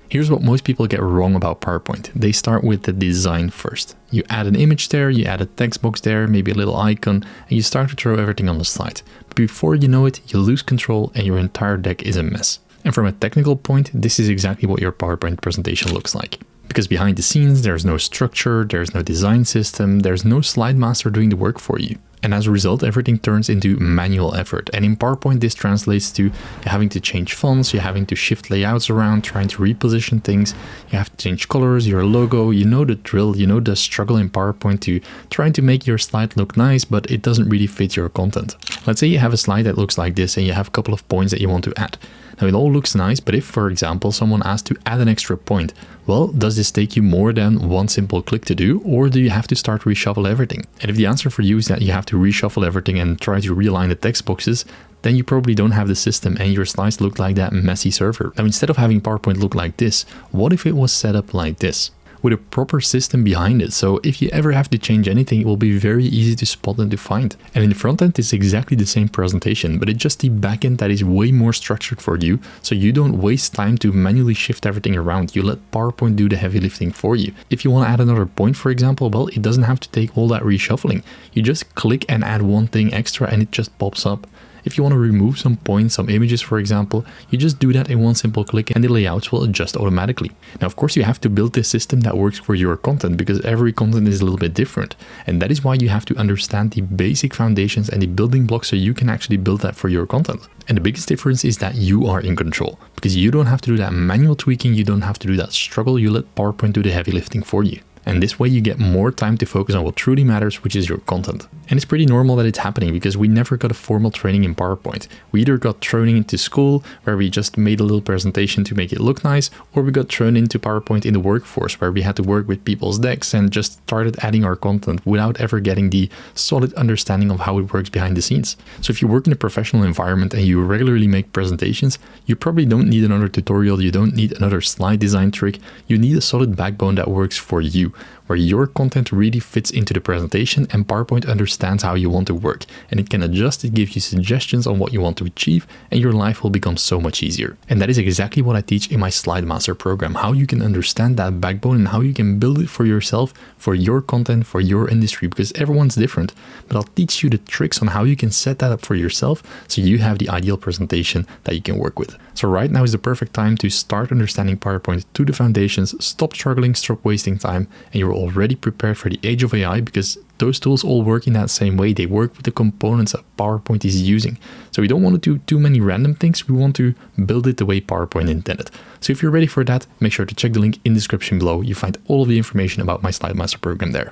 Here's what most people get wrong about PowerPoint. They start with the design first. You add an image there, you add a text box there, maybe a little icon, and you start to throw everything on the slide. But before you know it, you lose control and your entire deck is a mess. And from a technical point, this is exactly what your PowerPoint presentation looks like. Because behind the scenes, there's no structure, there's no design system, there's no slide master doing the work for you. And as a result, everything turns into manual effort. And in PowerPoint, this translates to having to change fonts, you're having to shift layouts around, trying to reposition things. You have to change colors, your logo, you know the drill, you know the struggle in PowerPoint to trying to make your slide look nice, but it doesn't really fit your content. Let's say you have a slide that looks like this and you have a couple of points that you want to add. Now it all looks nice, but if, for example, someone asks to add an extra point, well, does this take you more than one simple click to do, or do you have to start reshuffle everything? And if the answer for you is that you have to reshuffle everything and try to realign the text boxes, then you probably don't have the system and your slides look like that messy server. Now, instead of having PowerPoint look like this, what if it was set up like this? With a proper system behind it, so if you ever have to change anything, it will be very easy to spot and to find. And in the front end, it's exactly the same presentation, but it's just the back end that is way more structured for you, so you don't waste time to manually shift everything around. You let PowerPoint do the heavy lifting for you. If you want to add another point, for example, well, it doesn't have to take all that reshuffling. You just click and add one thing extra and it just pops up. If you want to remove some points, some images, for example, you just do that in one simple click and the layouts will adjust automatically. Now, of course, you have to build this system that works for your content because every content is a little bit different. And that is why you have to understand the basic foundations and the building blocks so you can actually build that for your content. And the biggest difference is that you are in control because you don't have to do that manual tweaking. You don't have to do that struggle. You let PowerPoint do the heavy lifting for you. And this way you get more time to focus on what truly matters, which is your content. And it's pretty normal that it's happening because we never got a formal training in PowerPoint. We either got thrown into school where we just made a little presentation to make it look nice, or we got thrown into PowerPoint in the workforce where we had to work with people's decks and just started adding our content without ever getting the solid understanding of how it works behind the scenes. So if you work in a professional environment and you regularly make presentations, you probably don't need another tutorial, you don't need another slide design trick, you need a solid backbone that works for you, where your content really fits into the presentation and PowerPoint understands how you want to work and it can adjust, it gives you suggestions on what you want to achieve and your life will become so much easier. And that is exactly what I teach in my Slide Master program, how you can understand that backbone and how you can build it for yourself, for your content, for your industry, because everyone's different. But I'll teach you the tricks on how you can set that up for yourself so you have the ideal presentation that you can work with. So right now is the perfect time to start understanding PowerPoint to the foundations, stop struggling, stop wasting time, and you're already prepared for the age of AI because those tools all work in that same way. They work with the components that PowerPoint is using. So we don't want to do too many random things. We want to build it the way PowerPoint intended. So if you're ready for that, make sure to check the link in the description below. You find all of the information about my Slide Master program there.